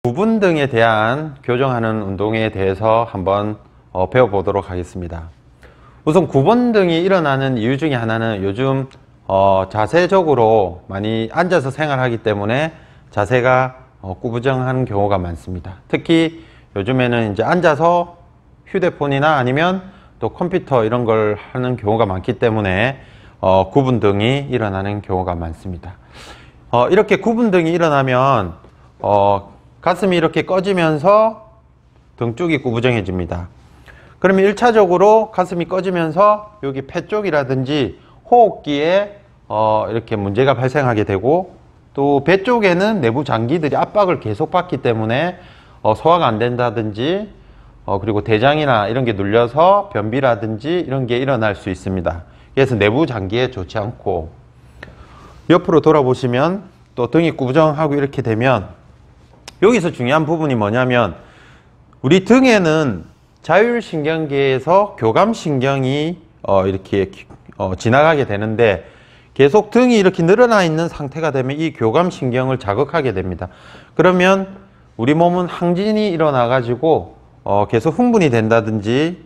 구분등에 대한 교정하는 운동에 대해서 한번 배워보도록 하겠습니다. 우선 구분등이 일어나는 이유 중에 하나는 요즘 자세적으로 많이 앉아서 생활하기 때문에 자세가 구부정하는 경우가 많습니다. 특히 요즘에는 이제 앉아서 휴대폰이나 아니면 또 컴퓨터 이런 걸 하는 경우가 많기 때문에 구분등이 일어나는 경우가 많습니다. 이렇게 구분등이 일어나면 가슴이 이렇게 꺼지면서 등 쪽이 구부정해집니다. 그러면 1차적으로 가슴이 꺼지면서 여기 폐 쪽이라든지 호흡기에 이렇게 문제가 발생하게 되고, 또 배 쪽에는 내부 장기들이 압박을 계속 받기 때문에 소화가 안 된다든지 그리고 대장이나 이런 게 눌려서 변비라든지 이런 게 일어날 수 있습니다. 그래서 내부 장기에 좋지 않고, 옆으로 돌아보시면 또 등이 구부정하고 이렇게 되면 여기서 중요한 부분이 뭐냐면, 우리 등에는 자율신경계에서 교감신경이 이렇게 지나가게 되는데, 계속 등이 이렇게 늘어나 있는 상태가 되면 이 교감신경을 자극하게 됩니다. 그러면 우리 몸은 항진이 일어나 가지고 계속 흥분이 된다든지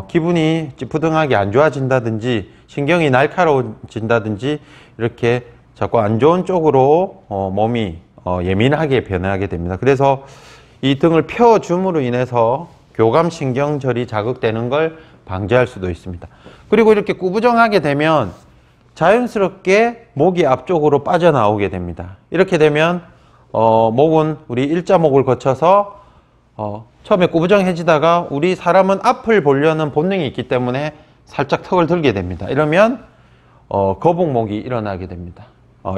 기분이 찌푸둥하게 안 좋아진다든지 신경이 날카로워진다든지 이렇게 자꾸 안 좋은 쪽으로 몸이 예민하게 변하게 됩니다. 그래서 이 등을 펴줌으로 인해서 교감신경절이 자극되는 걸 방지할 수도 있습니다. 그리고 이렇게 구부정하게 되면 자연스럽게 목이 앞쪽으로 빠져나오게 됩니다. 이렇게 되면 목은 우리 일자목을 거쳐서 처음에 구부정해지다가 우리 사람은 앞을 보려는 본능이 있기 때문에 살짝 턱을 들게 됩니다. 이러면 거북목이 일어나게 됩니다.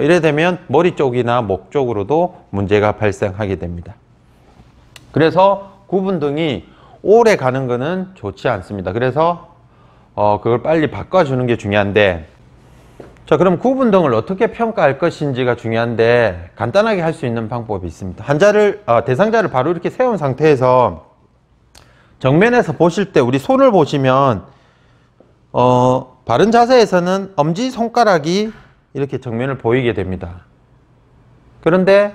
이래 되면 머리 쪽이나 목 쪽으로도 문제가 발생하게 됩니다. 그래서 구분등이 오래 가는 것은 좋지 않습니다. 그래서 그걸 빨리 바꿔주는 게 중요한데, 자, 그럼 구분등을 어떻게 평가할 것인지가 중요한데, 간단하게 할 수 있는 방법이 있습니다. 대상자를 바로 이렇게 세운 상태에서 정면에서 보실 때 우리 손을 보시면 바른 자세에서는 엄지손가락이 이렇게 정면을 보이게 됩니다. 그런데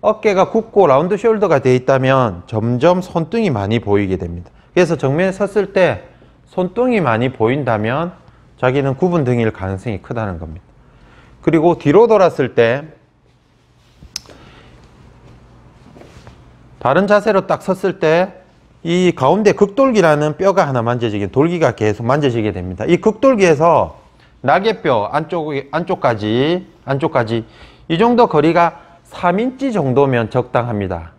어깨가 굽고 라운드 숄더가 되어 있다면 점점 손등이 많이 보이게 됩니다. 그래서 정면에 섰을 때 손등이 많이 보인다면 자기는 구분등일 가능성이 크다는 겁니다. 그리고 뒤로 돌았을 때 바른 자세로 딱 섰을 때 이 가운데 극돌기라는 뼈가 하나 만져지게, 돌기가 계속 만져지게 됩니다. 이 극돌기에서 날개뼈 안쪽까지 이 정도 거리가 3인치 정도면 적당합니다.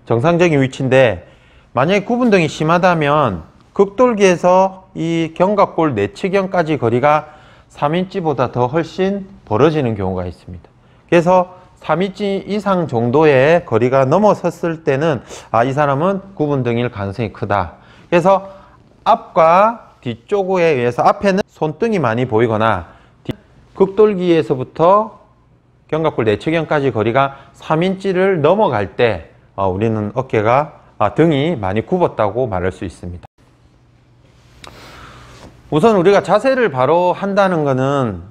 정상적인 위치인데, 만약에 구분등이 심하다면 극돌기에서 이 견갑골 내치경까지 거리가 3인치보다 더 훨씬 벌어지는 경우가 있습니다. 그래서 3인치 이상 정도의 거리가 넘어섰을 때는 이 사람은 구분등일 가능성이 크다. 그래서 앞과 뒤쪽에 의해서 앞에는 손등이 많이 보이거나 극돌기에서부터 견갑골 내치경까지 거리가 3인치를 넘어갈 때 우리는 등이 많이 굽었다고 말할 수 있습니다. 우선 우리가 자세를 바로 한다는 것은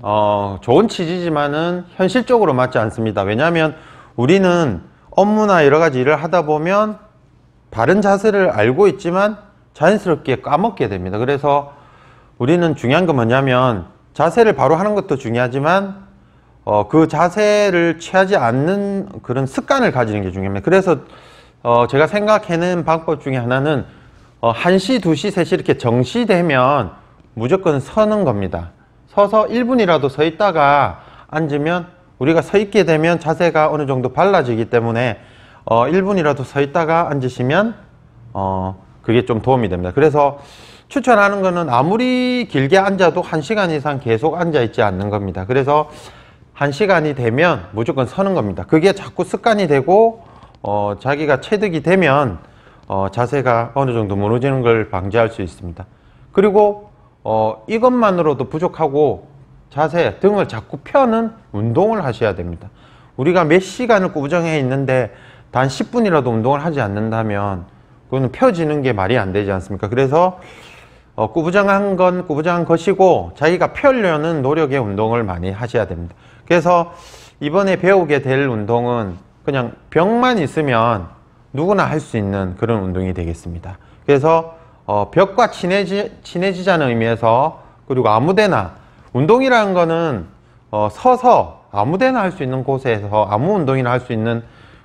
좋은 취지지만은 현실적으로 맞지 않습니다. 왜냐하면 우리는 업무나 여러 가지 일을 하다 보면 바른 자세를 알고 있지만 자연스럽게 까먹게 됩니다. 그래서 우리는 중요한 건 뭐냐면, 자세를 바로 하는 것도 중요하지만 그 자세를 취하지 않는 그런 습관을 가지는 게 중요합니다. 그래서 제가 생각해낸 방법 중에 하나는 1시, 2시, 3시 이렇게 정시되면 무조건 서는 겁니다. 서서 1분이라도 서 있다가 앉으면, 우리가 서 있게 되면 자세가 어느 정도 발라지기 때문에 1분이라도 서 있다가 앉으시면 그게 좀 도움이 됩니다. 그래서 추천하는 거는 아무리 길게 앉아도 1시간 이상 계속 앉아 있지 않는 겁니다. 그래서 1시간이 되면 무조건 서는 겁니다. 그게 자꾸 습관이 되고 자기가 체득이 되면 자세가 어느 정도 무너지는 걸 방지할 수 있습니다. 그리고 이것만으로도 부족하고 자세, 등을 자꾸 펴는 운동을 하셔야 됩니다. 우리가 몇 시간을 구부정해 있는데 단 10분이라도 운동을 하지 않는다면 그거는 펴지는 게 말이 안 되지 않습니까? 그래서 구부정한 건 구부정한 것이고 자기가 펴려는 노력의 운동을 많이 하셔야 됩니다. 그래서 이번에 배우게 될 운동은 그냥 벽만 있으면 누구나 할 수 있는 그런 운동이 되겠습니다. 그래서 벽과 친해지자는 의미에서, 그리고 아무데나, 운동이라는 거는 서서 아무데나 할 수 있는 곳에서 아무 운동이나 할 수 있는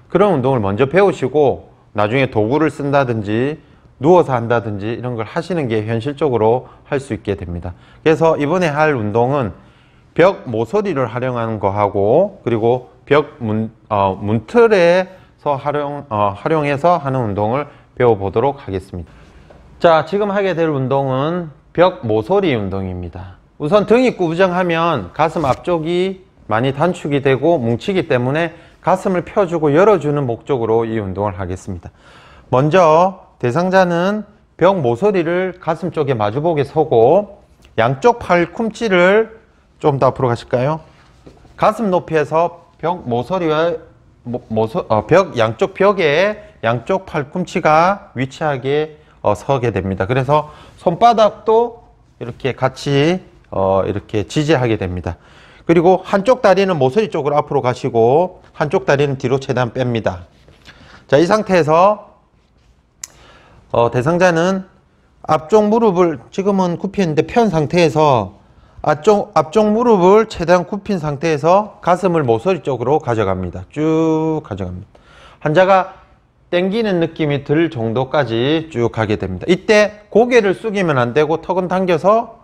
그런 운동을 먼저 배우시고 나중에 도구를 쓴다든지 누워서 한다든지 이런 걸 하시는 게 현실적으로 할 수 있게 됩니다. 그래서 이번에 할 운동은 벽 모서리를 활용하는 거 하고, 그리고 벽 문틀에서 활용해서 하는 운동을 배워보도록 하겠습니다. 자, 지금 하게 될 운동은 벽 모서리 운동입니다. 우선 등이 구부정하면 가슴 앞쪽이 많이 단축이 되고 뭉치기 때문에 가슴을 펴주고 열어주는 목적으로 이 운동을 하겠습니다. 먼저 대상자는 벽 모서리를 가슴 쪽에 마주보게 서고, 양쪽 팔꿈치를 좀 더 앞으로 가실까요? 가슴 높이에서 벽 모서리와 양쪽 벽에 양쪽 팔꿈치가 위치하게 서게 됩니다. 그래서 손바닥도 이렇게 같이 이렇게 지지하게 됩니다. 그리고 한쪽 다리는 모서리 쪽으로 앞으로 가시고 한쪽 다리는 뒤로 최대한 뺍니다. 자, 이 상태에서 대상자는 앞쪽 무릎을, 지금은 굽혔는데 편 상태에서 앞쪽 무릎을 최대한 굽힌 상태에서 가슴을 모서리 쪽으로 가져갑니다. 쭉 가져갑니다. 환자가 당기는 느낌이 들 정도까지 쭉 가게 됩니다. 이때 고개를 숙이면 안 되고 턱은 당겨서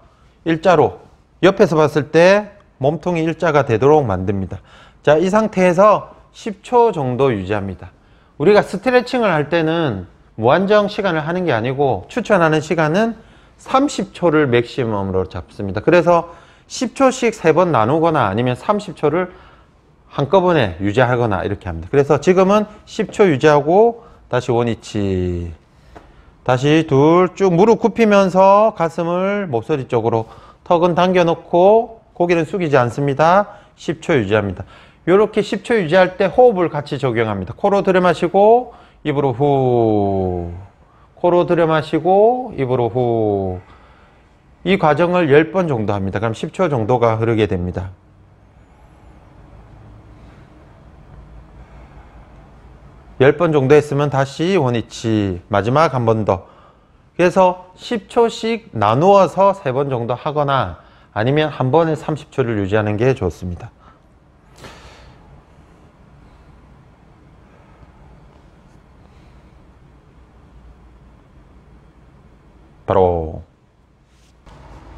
일자로, 옆에서 봤을 때 몸통이 일자가 되도록 만듭니다. 자, 이 상태에서 10초 정도 유지합니다. 우리가 스트레칭을 할 때는 무한정 시간을 하는 게 아니고 추천하는 시간은 30초를 맥시멈으로 잡습니다. 그래서 10초씩 3번 나누거나 아니면 30초를 한꺼번에 유지하거나 이렇게 합니다. 그래서 지금은 10초 유지하고 다시 원위치, 다시 둘, 쭉 무릎 굽히면서 가슴을 목소리 쪽으로, 턱은 당겨 놓고 고개는 숙이지 않습니다. 10초 유지합니다. 이렇게 10초 유지할 때 호흡을 같이 적용합니다. 코로 들여 마시고 입으로 후, 코로 들여 마시고 입으로 후. 이 과정을 10번 정도 합니다. 그럼 10초 정도가 흐르게 됩니다. 열 번 정도 했으면 다시 원위치, 마지막 한 번 더. 그래서 10초씩 나누어서 3번 정도 하거나 아니면 한 번에 30초를 유지하는 게 좋습니다. 바로.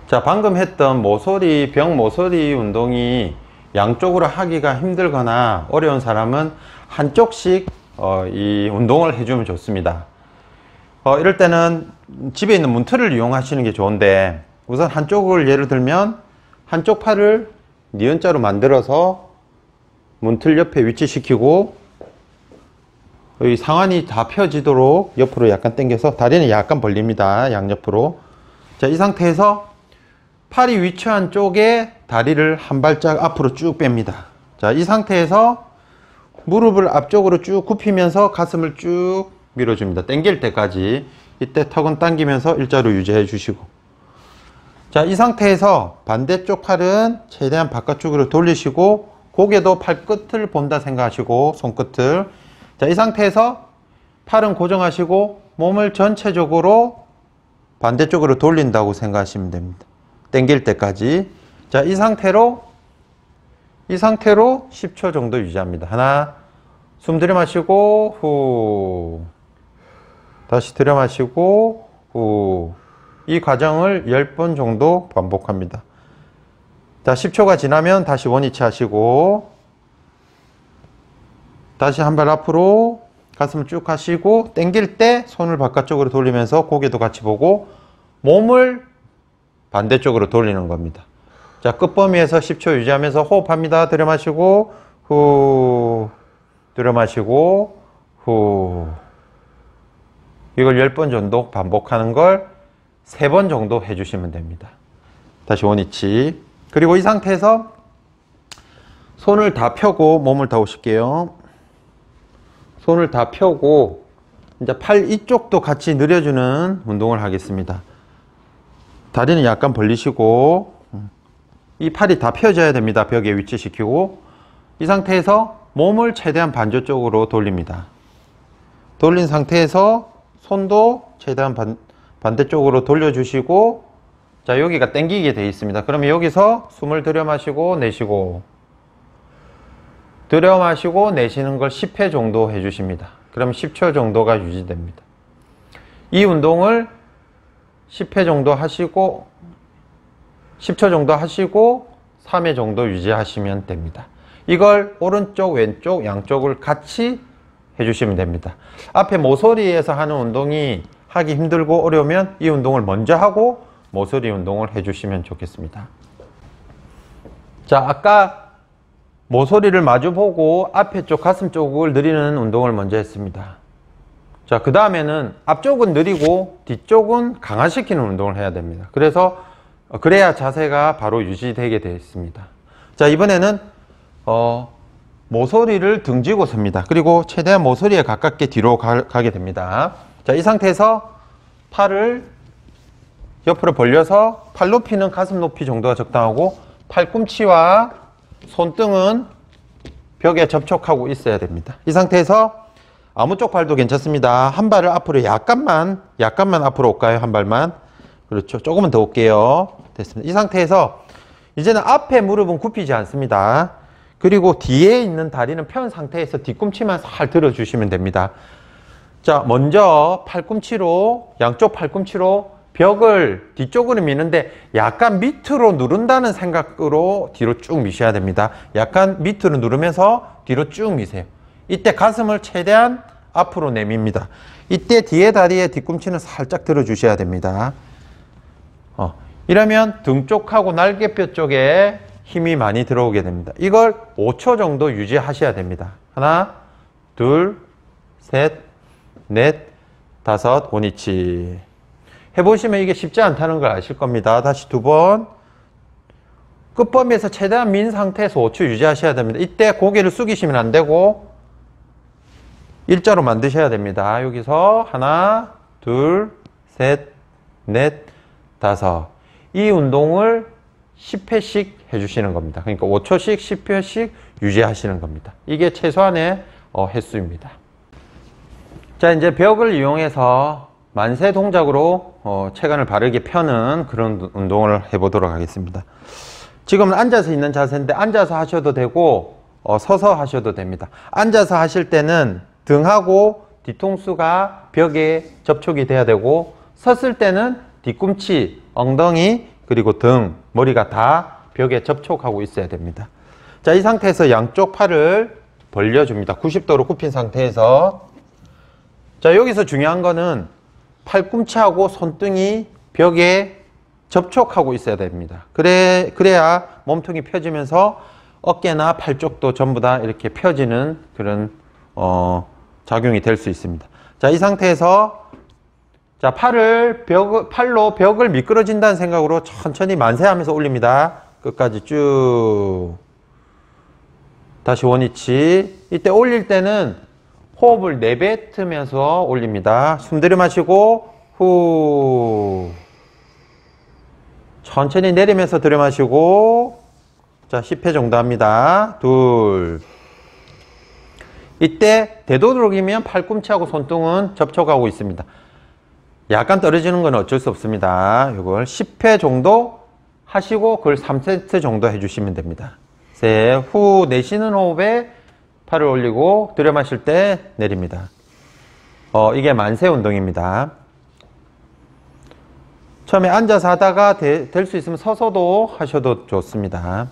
자, 방금 했던 모서리, 벽 모서리 운동이 양쪽으로 하기가 힘들거나 어려운 사람은 한쪽씩 이 운동을 해주면 좋습니다. 이럴 때는 집에 있는 문틀을 이용하시는 게 좋은데, 우선 한쪽을 예를 들면 한쪽 팔을 니은자로 만들어서 문틀 옆에 위치시키고 여기 상완이 다 펴지도록 옆으로 약간 당겨서, 다리는 약간 벌립니다. 양옆으로. 자, 이 상태에서 팔이 위치한 쪽에 다리를 한 발짝 앞으로 쭉 뺍니다. 자, 이 상태에서 무릎을 앞쪽으로 쭉 굽히면서 가슴을 쭉 밀어줍니다. 당길 때까지. 이때 턱은 당기면서 일자로 유지해 주시고. 자, 이 상태에서 반대쪽 팔은 최대한 바깥쪽으로 돌리시고 고개도 팔끝을 본다 생각하시고 손끝을. 자, 이 상태에서 팔은 고정하시고 몸을 전체적으로 반대쪽으로 돌린다고 생각하시면 됩니다. 당길 때까지. 자, 이 상태로 10초 정도 유지합니다. 하나, 숨 들여 마시고 후, 다시 들여 마시고 후. 이 과정을 10번 정도 반복합니다. 자, 10초가 지나면 다시 원위치 하시고 다시 한 발 앞으로 가슴을 쭉 하시고 당길 때 손을 바깥쪽으로 돌리면서 고개도 같이 보고 몸을 반대쪽으로 돌리는 겁니다. 자, 끝범위에서 10초 유지하면서 호흡합니다. 들여 마시고 후, 들여 마시고 후. 이걸 10번 정도 반복하는 걸 3번 정도 해주시면 됩니다. 다시 원위치. 그리고 이 상태에서 손을 다 펴고 몸을 다 오실게요. 손을 다 펴고 이제 팔 이쪽도 같이 늘려주는 운동을 하겠습니다. 다리는 약간 벌리시고 이 팔이 다 펴져야 됩니다. 벽에 위치시키고 이 상태에서 몸을 최대한 반대쪽으로 돌립니다. 돌린 상태에서 손도 최대한 반대쪽으로 돌려주시고, 자, 여기가 당기게 되어 있습니다. 그러면 여기서 숨을 들여 마시고 내쉬고, 들여 마시고 내쉬는 걸 10회 정도 해주십니다. 그럼 10초 정도가 유지됩니다. 이 운동을 10회 정도 하시고 10초 정도 하시고 3회 정도 유지하시면 됩니다. 이걸 오른쪽 왼쪽 양쪽을 같이 해주시면 됩니다. 앞에 모서리에서 하는 운동이 하기 힘들고 어려우면 이 운동을 먼저 하고 모서리 운동을 해주시면 좋겠습니다. 자, 아까 모서리를 마주보고 앞에 쪽 가슴 쪽을 늘리는 운동을 먼저 했습니다. 자, 그 다음에는 앞쪽은 느리고 뒤쪽은 강화시키는 운동을 해야 됩니다. 그래야 자세가 바로 유지되게 되어 있습니다. 자, 이번에는 모서리를 등지고 섭니다. 그리고 최대한 모서리에 가깝게 뒤로 가게 됩니다. 자, 이 상태에서 팔을 옆으로 벌려서 팔 높이는 가슴 높이 정도가 적당하고 팔꿈치와 손등은 벽에 접촉하고 있어야 됩니다. 이 상태에서 아무 쪽 발도 괜찮습니다. 한 발을 앞으로 약간만 앞으로 올까요? 한 발만. 그렇죠. 조금은 더 올게요. 됐습니다. 이 상태에서 이제는 앞에 무릎은 굽히지 않습니다. 그리고 뒤에 있는 다리는 편 상태에서 뒤꿈치만 살 들어주시면 됩니다. 자, 먼저 양쪽 팔꿈치로 벽을 뒤쪽으로 미는데 약간 밑으로 누른다는 생각으로 뒤로 쭉 미셔야 됩니다. 약간 밑으로 누르면서 뒤로 쭉 미세요. 이때 가슴을 최대한 앞으로 내밉니다. 이때 뒤에 다리에 뒤꿈치는 살짝 들어주셔야 됩니다. 이러면 등 쪽하고 날개뼈 쪽에 힘이 많이 들어오게 됩니다. 이걸 5초 정도 유지하셔야 됩니다. 하나, 둘, 셋, 넷, 다섯, 원위치. 해보시면 이게 쉽지 않다는 걸 아실 겁니다. 다시 두 번. 끝범위에서 최대한 민 상태에서 5초 유지하셔야 됩니다. 이때 고개를 숙이시면 안 되고 일자로 만드셔야 됩니다. 여기서 하나, 둘, 셋, 넷, 다섯. 이 운동을 10회씩 해주시는 겁니다. 그러니까 5초씩 10회씩 유지하시는 겁니다. 이게 최소한의 횟수입니다. 자, 이제 벽을 이용해서 만세 동작으로 체간을 바르게 펴는 그런 운동을 해보도록 하겠습니다. 지금은 앉아서 있는 자세인데 앉아서 하셔도 되고 서서 하셔도 됩니다. 앉아서 하실 때는 등하고 뒤통수가 벽에 접촉이 돼야 되고, 섰을 때는 뒤꿈치, 엉덩이, 그리고 등, 머리가 다 벽에 접촉하고 있어야 됩니다. 자, 이 상태에서 양쪽 팔을 벌려줍니다. 90도로 굽힌 상태에서. 자, 여기서 중요한 거는 팔꿈치하고 손등이 벽에 접촉하고 있어야 됩니다. 그래야 몸통이 펴지면서 어깨나 팔 쪽도 전부 다 이렇게 펴지는 그런 작용이 될 수 있습니다. 자, 이 상태에서 자, 팔로 벽을 미끄러진다는 생각으로 천천히 만세하면서 올립니다. 끝까지 쭉. 다시 원위치. 이때 올릴 때는 호흡을 내뱉으면서 올립니다. 숨 들여 마시고 후. 천천히 내리면서 들여 마시고. 자, 10회 정도 합니다. 둘. 이때 되도록이면 팔꿈치하고 손등은 접촉하고 있습니다. 약간 떨어지는 건 어쩔 수 없습니다. 이걸 10회 정도 하시고 그걸 3세트 정도 해주시면 됩니다. 셋, 후 내쉬는 호흡에 팔을 올리고 들여 마실 때 내립니다. 이게 만세 운동입니다. 처음에 앉아서 하다가 될 수 있으면 서서도 하셔도 좋습니다.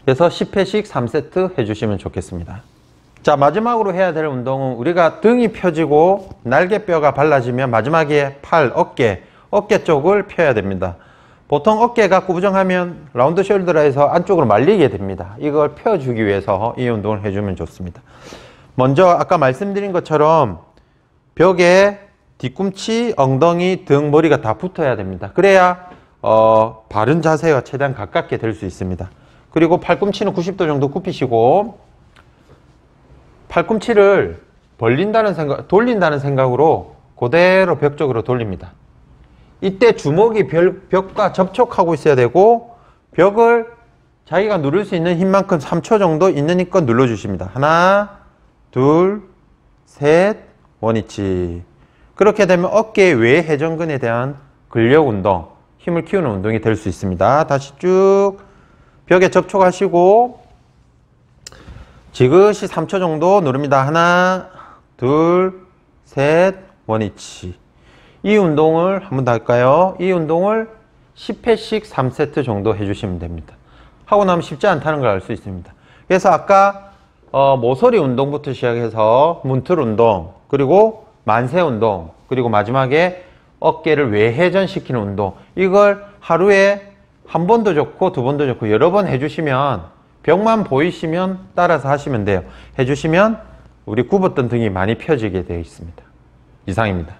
그래서 10회씩 3세트 해주시면 좋겠습니다. 자, 마지막으로 해야 될 운동은 우리가 등이 펴지고 날개뼈가 발라지면 마지막에 팔, 어깨 쪽을 펴야 됩니다. 보통 어깨가 구부정하면 라운드 숄더라 해서 안쪽으로 말리게 됩니다. 이걸 펴주기 위해서 이 운동을 해주면 좋습니다. 먼저 아까 말씀드린 것처럼 벽에 뒤꿈치, 엉덩이, 등, 머리가 다 붙어야 됩니다. 그래야 바른 자세가 최대한 가깝게 될 수 있습니다. 그리고 팔꿈치는 90도 정도 굽히시고 팔꿈치를 돌린다는 생각으로 그대로 벽 쪽으로 돌립니다. 이때 주먹이 벽과 접촉하고 있어야 되고 벽을 자기가 누를 수 있는 힘만큼 3초 정도 있는 힘껏 눌러주십니다. 하나, 둘, 셋, 원위치. 그렇게 되면 어깨 외 회전근에 대한 근력 운동, 힘을 키우는 운동이 될 수 있습니다. 다시 쭉 벽에 접촉하시고 지그시 3초 정도 누릅니다. 하나, 둘, 셋, 원위치. 이 운동을 한 번 더 할까요? 이 운동을 10회씩 3세트 정도 해주시면 됩니다. 하고 나면 쉽지 않다는 걸 알 수 있습니다. 그래서 아까 모서리 운동부터 시작해서 문틀 운동, 그리고 만세 운동, 그리고 마지막에 어깨를 외회전시키는 운동, 이걸 하루에 한 번도 좋고 두 번도 좋고 여러 번 해주시면, 벽만 보이시면 따라서 하시면 돼요. 해주시면 우리 굽었던 등이 많이 펴지게 되어 있습니다. 이상입니다.